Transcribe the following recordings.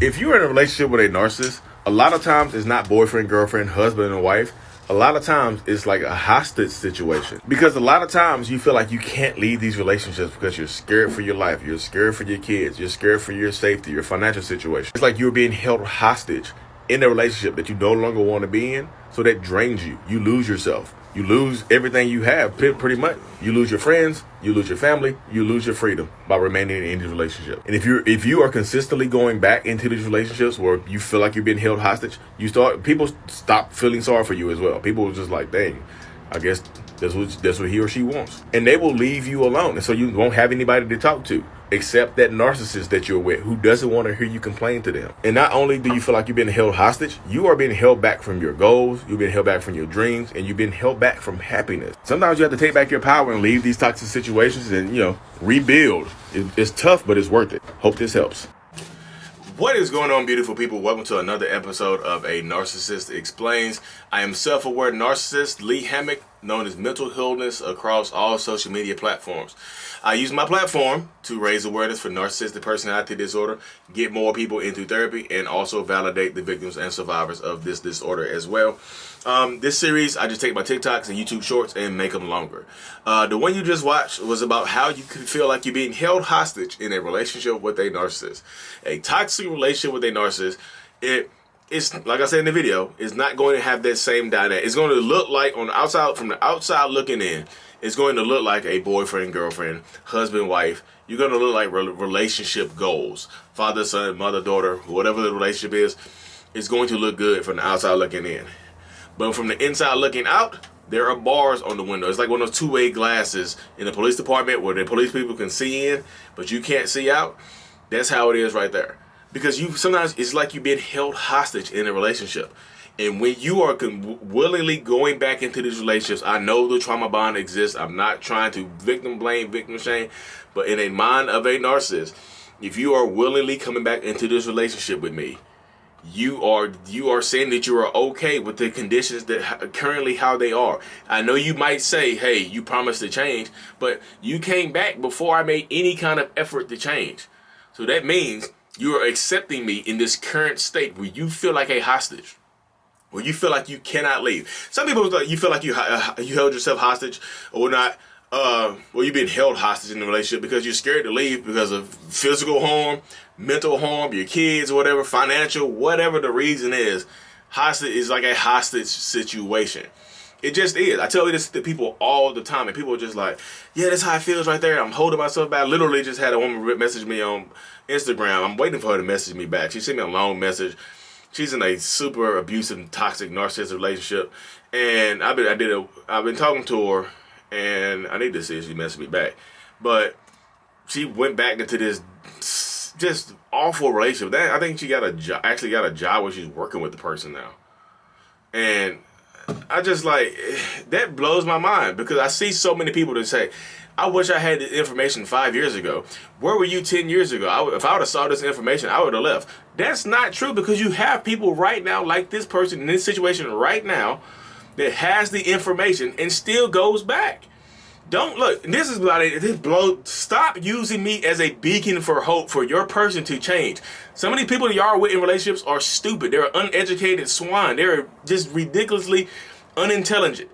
if you're in a relationship with a narcissist, a lot of times it's not boyfriend, girlfriend, husband, and wife. A lot of times it's like a hostage situation. Because a lot of times you feel like you can't leave these relationships because you're scared for your life. You're scared for your kids. You're scared for your safety, your financial situation. It's like you're being held hostage in a relationship that you no longer want to be in. So that drains you. You lose yourself. You lose everything you have, pretty much. You lose your friends, you lose your family, you lose your freedom by remaining in these relationships. And if you are consistently going back into these relationships where you feel like you're being held hostage, people stop feeling sorry for you as well. People are just like, dang, I guess that's what he or she wants. And they will leave you alone. And so you won't have anybody to talk to except that narcissist that you're with who doesn't want to hear you complain to them. And not only do you feel like you're being held hostage, you are being held back from your goals, you've been held back from your dreams, and you've been held back from happiness. Sometimes you have to take back your power and leave these toxic situations and, rebuild. It's tough, but it's worth it. Hope this helps. What is going on, beautiful people? Welcome to another episode of A Narcissist Explains. I am self-aware narcissist Lee Hammock, known as mental illness across all social media platforms. I use my platform to raise awareness for narcissistic personality disorder, get more people into therapy, and also validate the victims and survivors of this disorder as well. This series, I just take my TikToks and YouTube shorts and make them longer. The one you just watched was about how you could feel like you're being held hostage in a relationship with a narcissist. A toxic relationship with a narcissist, it's like I said in the video, it's not going to have that same dynamic. It's going to look like from the outside looking in, it's going to look like a boyfriend, girlfriend, husband, wife. You're going to look like relationship goals. Father, son, mother, daughter, whatever the relationship is, it's going to look good from the outside looking in. But from the inside looking out, there are bars on the window. It's like one of those two-way glasses in the police department where the police people can see in, but you can't see out. That's how it is right there. Because sometimes it's like you're being held hostage in a relationship. And when you are willingly going back into these relationships, I know the trauma bond exists. I'm not trying to victim blame, victim shame, but in a mind of a narcissist, if you are willingly coming back into this relationship with me, you are saying that you are okay with the conditions that currently how they are. I know you might say, hey, you promised to change, but you came back before I made any kind of effort to change. So that means you are accepting me in this current state where you feel like a hostage, where you feel like you cannot leave. Some people, you feel like you held yourself hostage or not. You've been held hostage in the relationship because you're scared to leave because of physical harm, mental harm, your kids, whatever, financial, whatever the reason is. Hostage is like a hostage situation. It just is. I tell you this to people all the time, and people are just like, yeah, that's how it feels right there. I'm holding myself back. Literally just had a woman message me on Instagram. I'm waiting for her to message me back. She sent me a long message. She's in a super abusive, toxic, narcissistic relationship, and I've been talking to her, and I need to see if she messaged me back. But she went back into this just awful relationship. I think she actually got a job where she's working with the person now, and I just like, that blows my mind because I see so many people that say, I wish I had this information 5 years ago. Where were you 10 years ago? If I would have saw this information, I would have left. That's not true because you have people right now like this person in this situation right now that has the information and still goes back. Don't look, this is about it. Stop using me as a beacon for hope for your person to change. Some of these people y'all are with in relationships are stupid. They're uneducated swine. They're just ridiculously unintelligent.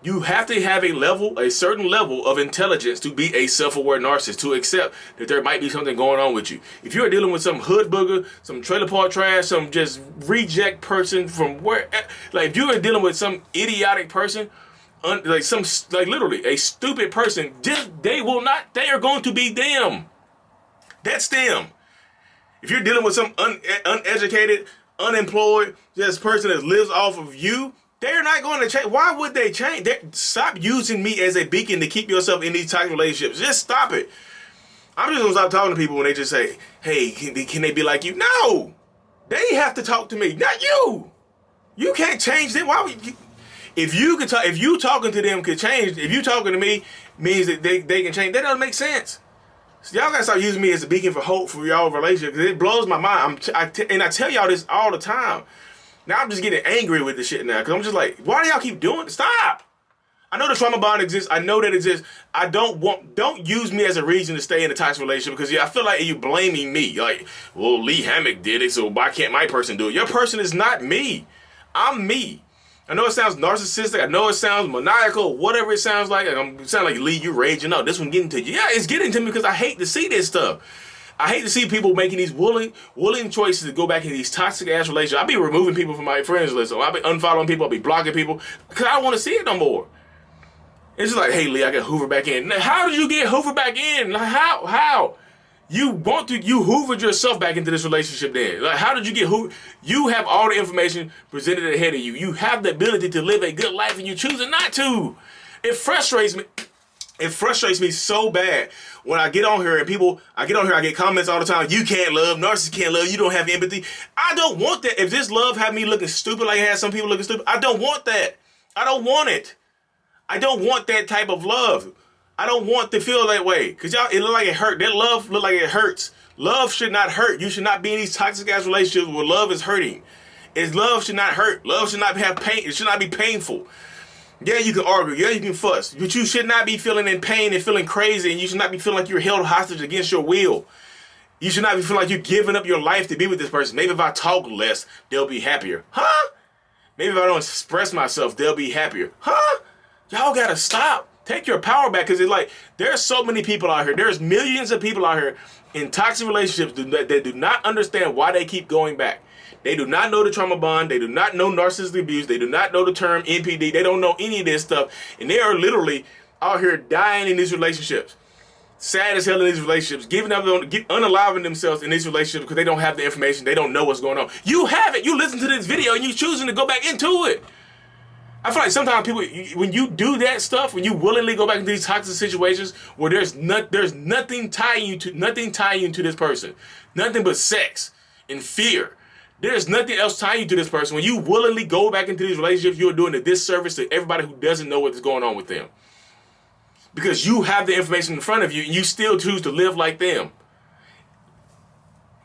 You have to have a certain level of intelligence to be a self-aware narcissist, to accept that there might be something going on with you. If you're dealing with some hood booger, some trailer park trash, some just reject person from where, like if you are dealing with some idiotic person, literally a stupid person, they are going to be them. That's them. If you're dealing with some uneducated, unemployed, just person that lives off of you, they're not going to change. Why would they change? Stop using me as a beacon to keep yourself in these toxic relationships. Just stop it. I'm just going to stop talking to people when they just say, hey, can they be like you? No. They have to talk to me, not you. You can't change them. Why would you? If you talking to them could change, if you talking to me means that they can change, that doesn't make sense. So y'all gotta stop using me as a beacon for hope for y'all relationship because it blows my mind. I tell y'all this all the time. Now I'm just getting angry with this shit now because I'm just like, why do y'all keep doing it? Stop. I know the trauma bond exists. I know that it exists. Don't use me as a reason to stay in a toxic relationship, because I feel like you're blaming me. Like, well, Lee Hammock did it, so why can't my person do it? Your person is not me. I'm me. I know it sounds narcissistic. I know it sounds maniacal, whatever it sounds like. It sounds like, Lee, you're raging out. This one getting to you. Yeah, it's getting to me because I hate to see this stuff. I hate to see people making these willing choices to go back into these toxic ass relationships. I'll be removing people from my friends list. I'll be unfollowing people. I'll be blocking people because I don't want to see it no more. It's just like, hey, Lee, I got Hoover back in. Now, how did you get Hoover back in? Like, how? You hoovered yourself back into this relationship then. Like, how did you get Hoover? You have all the information presented ahead of you. You have the ability to live a good life and you choosing not to. It frustrates me. It frustrates me so bad when I get on here and I get comments all the time. You can't love, narcissists can't love, you don't have empathy. I don't want that. If this love had me looking stupid like it has some people looking stupid, I don't want that. I don't want it. I don't want that type of love. I don't want to feel that way. Because y'all, it look like it hurt. That love look like it hurts. Love should not hurt. You should not be in these toxic ass relationships where love is hurting. Love should not hurt. Love should not have pain. It should not be painful. Yeah, you can argue. Yeah, you can fuss. But you should not be feeling in pain and feeling crazy. And you should not be feeling like you're held hostage against your will. You should not be feeling like you're giving up your life to be with this person. Maybe if I talk less, they'll be happier. Huh? Maybe if I don't express myself, they'll be happier. Huh? Y'all gotta stop. Take your power back, because it's like there's so many people out here. There's millions of people out here in toxic relationships that do not understand why they keep going back. They do not know the trauma bond. They do not know narcissistic abuse. They do not know the term NPD. They don't know any of this stuff. And they are literally out here dying in these relationships. Sad as hell in these relationships. Giving up, unaliving themselves in these relationships because they don't have the information. They don't know what's going on. You have it. You listen to this video and you're choosing to go back into it. I feel like sometimes people, when you do that stuff, when you willingly go back into these toxic situations where there's nothing tying you to this person, nothing but sex and fear. There's nothing else tying you to this person. When you willingly go back into these relationships, you're doing a disservice to everybody who doesn't know what's going on with them. Because you have the information in front of you and you still choose to live like them.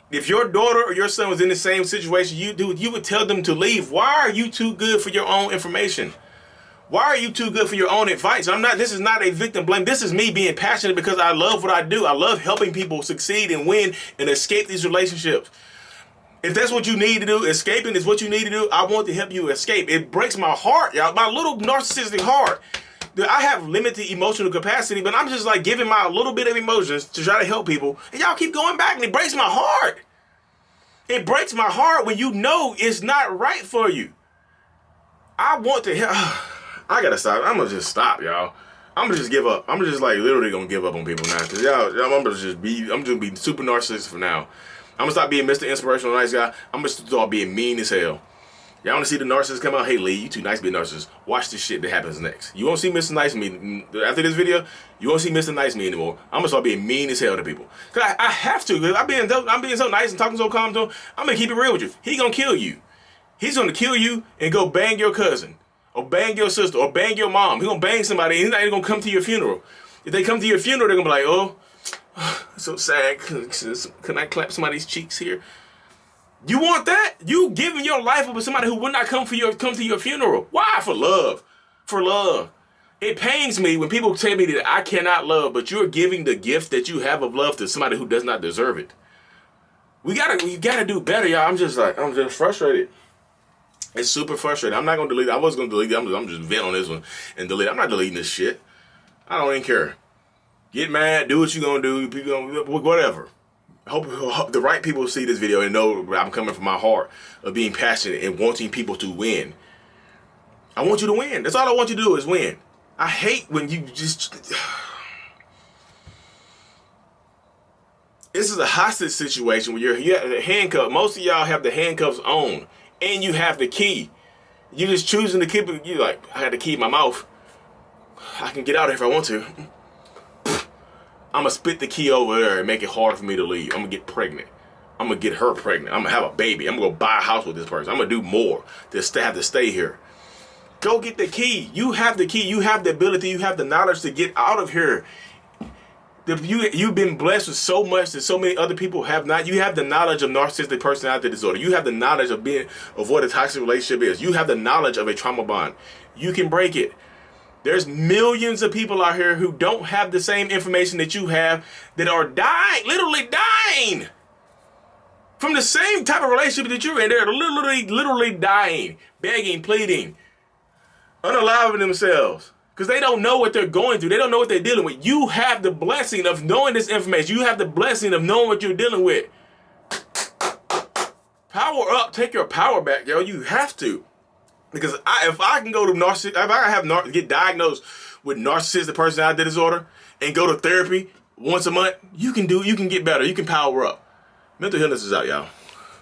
If your daughter or your son was in the same situation you would tell them to leave. Why are you too good for your own information? Why are you too good for your own advice? This is not a victim blame. This is me being passionate because I love what I do. I love helping people succeed and win and escape these relationships. If that's what you need to do, escaping is what you need to do, I want to help you escape. It breaks my heart, y'all, my little narcissistic heart. I have limited emotional capacity, but I'm just like giving my little bit of emotions to try to help people. And y'all keep going back and it breaks my heart. It breaks my heart when you know it's not right for you. I want to help. I gotta stop. I'm gonna just stop, y'all. I'm gonna just give up. I'm just like literally gonna give up on people now. Cause I'm just be super narcissistic for now. I'm gonna stop being Mr. Inspirational Nice Guy. I'm gonna start being mean as hell. Y'all wanna see the narcissist come out? Hey Lee, you too nice to be a narcissist. Watch this shit that happens next. You won't see Mr. Nice me after this video. You won't see Mr. Nice me anymore. I'm gonna start being mean as hell to people. Cause I have to. Cause I'm being so nice and talking so calm to him. I'm gonna keep it real with you. He gonna kill you. He's gonna kill you and go bang your cousin, or bang your sister, or bang your mom. He's gonna bang somebody. And he's not even gonna come to your funeral. If they come to your funeral, they're gonna be like, oh, so sad. Can I clap somebody's cheeks here? You want that? You giving your life up to somebody who would not come to your funeral. Why? For love. For love. It pains me when people tell me that I cannot love, but you're giving the gift that you have of love to somebody who does not deserve it. We gotta do better, y'all. I'm just frustrated. It's super frustrating. I'm not gonna delete it. I was gonna delete it. I'm just vent on this one and delete it. I'm not deleting this shit. I don't even care. Get mad, do what you gonna do, whatever. I hope the right people see this video and know I'm coming from my heart of being passionate and wanting people to win. I want you to win. That's all I want you to do is win. I hate when you just... This is a hostage situation where you have the handcuff. Most of y'all have the handcuffs on and you have the key. You're just choosing to keep it. You're like, I had the key in my mouth. I can get out of here if I want to. I'm going to spit the key over there and make it harder for me to leave. I'm going to get pregnant. I'm going to get her pregnant. I'm going to have a baby. I'm going to go buy a house with this person. I'm going to do more to have to stay here. Go get the key. You have the key. You have the ability. You have the knowledge to get out of here. You've been blessed with so much that so many other people have not. You have the knowledge of narcissistic personality disorder. You have the knowledge of what a toxic relationship is. You have the knowledge of a trauma bond. You can break it. There's millions of people out here who don't have the same information that you have, that are dying, literally dying from the same type of relationship that you're in. They're literally dying, begging, pleading, unaliving themselves because they don't know what they're going through. They don't know what they're dealing with. You have the blessing of knowing this information. You have the blessing of knowing what you're dealing with. Power up. Take your power back, yo. You have to. Because if I can go to narcissist, if I get diagnosed with narcissistic personality disorder and go to therapy once a month, you can get better. You can power up. Mental illness is out, y'all.